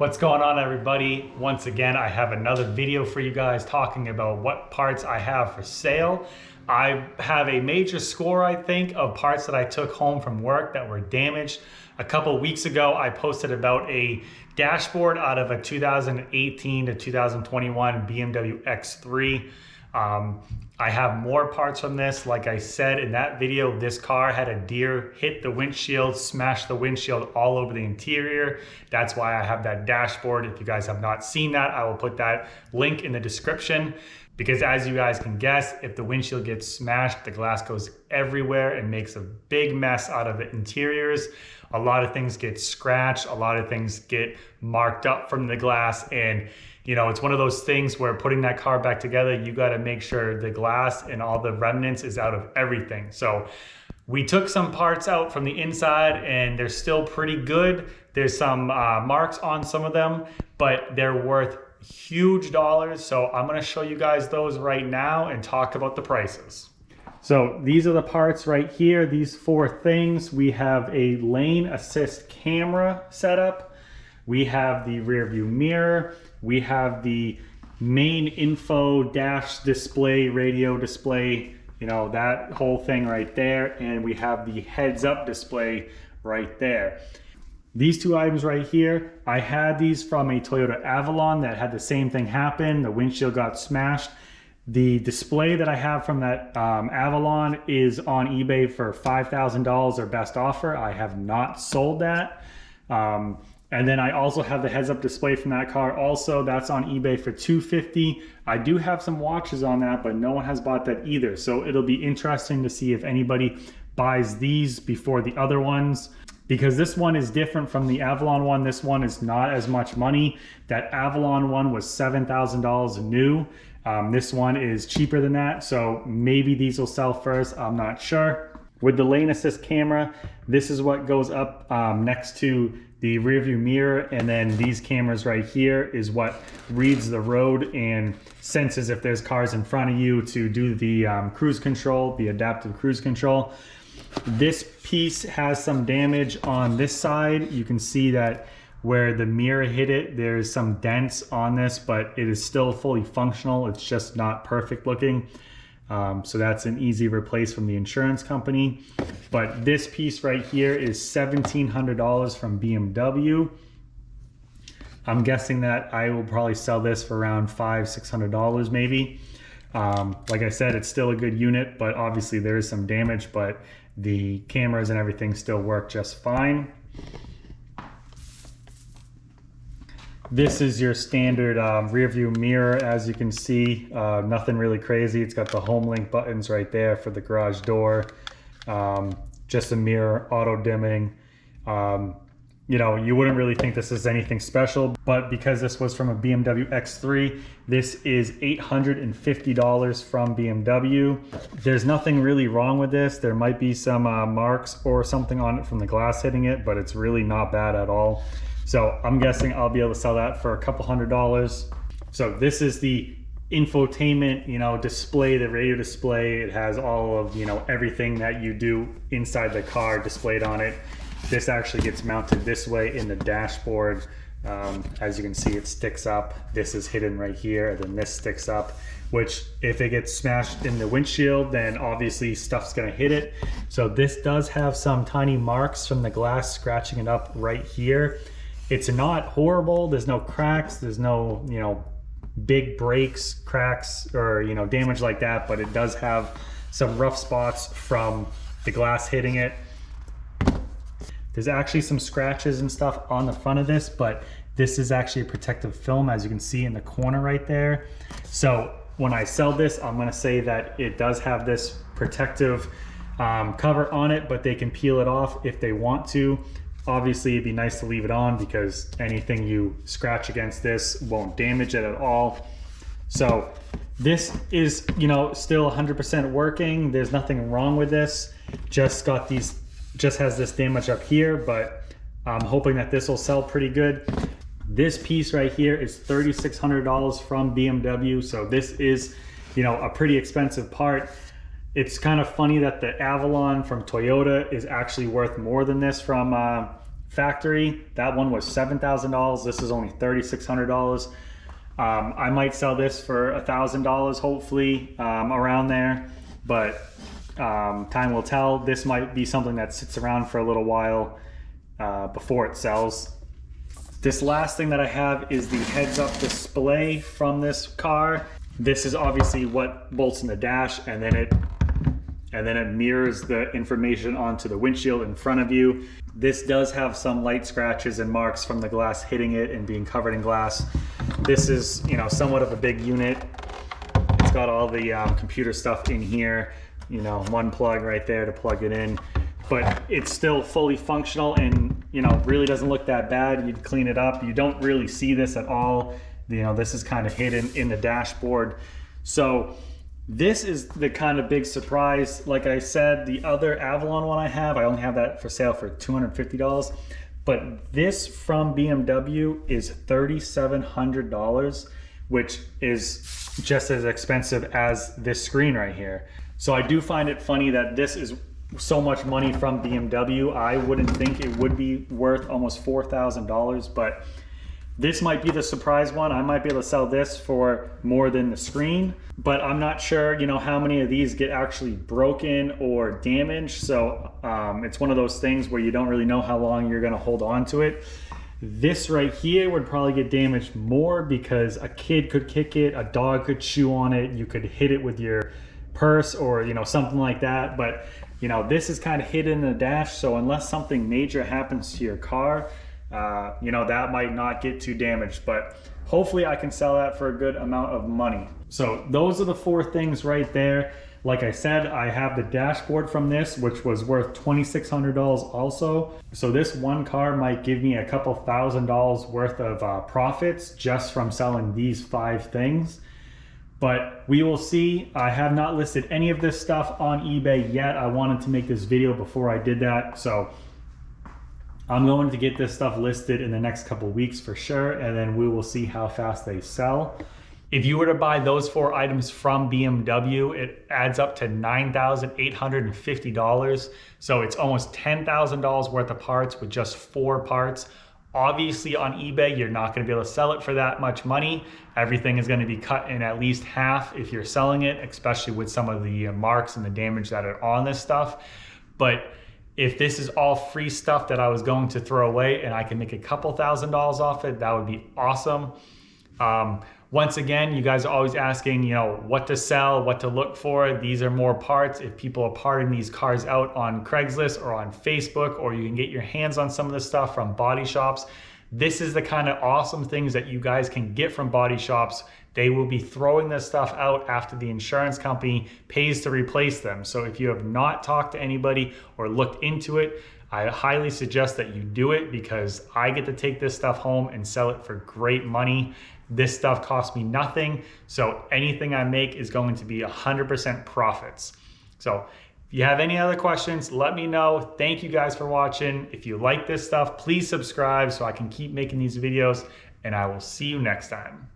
What's going on, everybody? Once again, I have another video for you guys talking about what parts I have for sale. I have a major score, I think, of parts that I took home from work that were damaged. A couple weeks ago, I posted about a dashboard out of a 2018 to 2021 BMW X3. I have more parts from this. Like I said in that video, this car had a deer hit the windshield, smashed the windshield all over the interior. That's why I have that dashboard. If you guys have not seen that, I will put that link in the description. Because as you guys can guess, if the windshield gets smashed, the glass goes everywhere and makes a big mess out of the interiors. A lot of things get scratched, a lot of things get marked up from the glass, and you know, it's one of those things where putting that car back together, you got to make sure the glass and all the remnants is out of everything. So we took some parts out from the inside and they're still pretty good. There's some marks on some of them, but they're worth huge dollars. So I'm going to show you guys those right now and talk about the prices. So these are the parts right here, these four things. We have a lane assist camera setup. We have the rear view mirror. We have the main info dash display, radio display, you know, that whole thing right there. And we have the heads up display right there. These two items right here, I had these from a Toyota Avalon that had the same thing happen. The windshield got smashed. The display that I have from that Avalon is on eBay for $5,000 or best offer. I have not sold that. And then I also have the heads-up display from that car also. That's on eBay for $250. I do have some watches on that, but no one has bought that either. So it'll be interesting to see if anybody buys these before the other ones, because this one is different from the Avalon one. This one is not as much money. That Avalon one was $7,000 new. This one is cheaper than that. So maybe these will sell first, I'm not sure. With the lane assist camera, this is what goes up next to the rear view mirror, and then these cameras right here is what reads the road and senses if there's cars in front of you to do the cruise control, the adaptive cruise control. This piece has some damage on this side. You can see that where the mirror hit it, there's some dents on this, but it is still fully functional. It's just not perfect looking. So that's an easy replace from the insurance company. But this piece right here is $1,700 from BMW. I'm guessing that I will probably sell this for around $500–600 maybe. Like I said, it's still a good unit, but obviously there is some damage, but the cameras and everything still work just fine. This is your standard rear view mirror. As you can see, nothing really crazy. It's got the home link buttons right there for the garage door. Just a mirror, auto dimming. You know, you wouldn't really think this is anything special, but because this was from a BMW X3, this is $850 from BMW. There's nothing really wrong with this. There might be some marks or something on it from the glass hitting it, but it's really not bad at all. So I'm guessing I'll be able to sell that for a couple $100. So this is the infotainment, you know, display, the radio display. It has all of, you know, everything that you do inside the car displayed on it. This actually gets mounted this way in the dashboard. As you can see, it sticks up. This is hidden right here, and then this sticks up, which if it gets smashed in the windshield, then obviously stuff's gonna hit it. So this does have some tiny marks from the glass scratching it up right here. It's not horrible. There's no cracks. There's no, you know, big breaks, cracks, or, you know, damage like that, but it does have some rough spots from the glass hitting it. There's actually some scratches and stuff on the front of this, but this is actually a protective film, as you can see in the corner right there. So when I sell this, I'm gonna say that it does have this protective cover on it, but they can peel it off if they want to. Obviously, it'd be nice to leave it on because anything you scratch against this won't damage it at all. So this is, you know, still 100% working. There's nothing wrong with this. Just has this damage up here, but I'm hoping that this will sell pretty good. This piece right here is $3,600 from BMW. So this is, you know, a pretty expensive part. It's kind of funny that the Avalon from Toyota is actually worth more than this from factory. That one was $7,000. This is only $3,600. I might sell this for $1,000, hopefully, around there, but time will tell. This might be something that sits around for a little while before it sells. This last thing that I have is the heads-up display from this car. This is obviously what bolts in the dash, and then it mirrors the information onto the windshield in front of you. This does have some light scratches and marks from the glass hitting it and being covered in glass. This is, you know, somewhat of a big unit. It's got all the computer stuff in here, you know, one plug right there to plug it in, but it's still fully functional and, you know, really doesn't look that bad. You'd clean it up. You don't really see this at all. You know, this is kind of hidden in the dashboard. So this is the kind of big surprise. Like I said, the other Avalon one I only have that for sale for $250. But this from BMW is $3,700, which is just as expensive as this screen right here. So I do find it funny that this is so much money from BMW. I wouldn't think it would be worth almost $4,000, but this might be the surprise one. I might be able to sell this for more than the screen, but I'm not sure, you know, how many of these get actually broken or damaged. So it's one of those things where you don't really know how long you're gonna hold on to it. This right here would probably get damaged more because a kid could kick it, a dog could chew on it, you could hit it with your purse or, you know, something like that. But, you know, this is kind of hidden in the dash. So unless something major happens to your car, you know, that might not get too damaged, but hopefully I can sell that for a good amount of money. So those are the 4 things right there. Like I said, I have the dashboard from this, which was worth $2,600 also. So this one car might give me a couple $1,000s worth of profits just from selling these 5 things. But we will see. I have not listed any of this stuff on eBay yet. I wanted to make this video before I did that. So I'm going to get this stuff listed in the next couple weeks for sure, and then we will see how fast they sell. If you were to buy those 4 items from BMW, it adds up to $9,850. So it's almost $10,000 worth of parts with just 4 parts. Obviously on eBay, you're not gonna be able to sell it for that much money. Everything is gonna be cut in at least half if you're selling it, especially with some of the marks and the damage that are on this stuff. But if this is all free stuff that I was going to throw away and I can make a couple $1,000s off it, that would be awesome. Once again, you guys are always asking, you know, what to sell, what to look for. These are more parts. If people are parting these cars out on Craigslist or on Facebook, or you can get your hands on some of this stuff from body shops, this is the kind of awesome things that you guys can get from body shops. They will be throwing this stuff out after the insurance company pays to replace them. So if you have not talked to anybody or looked into it, I highly suggest that you do it, because I get to take this stuff home and sell it for great money. This stuff costs me nothing. So anything I make is going to be 100% profits. So if you have any other questions, let me know. Thank you guys for watching. If you like this stuff, please subscribe so I can keep making these videos, and I will see you next time.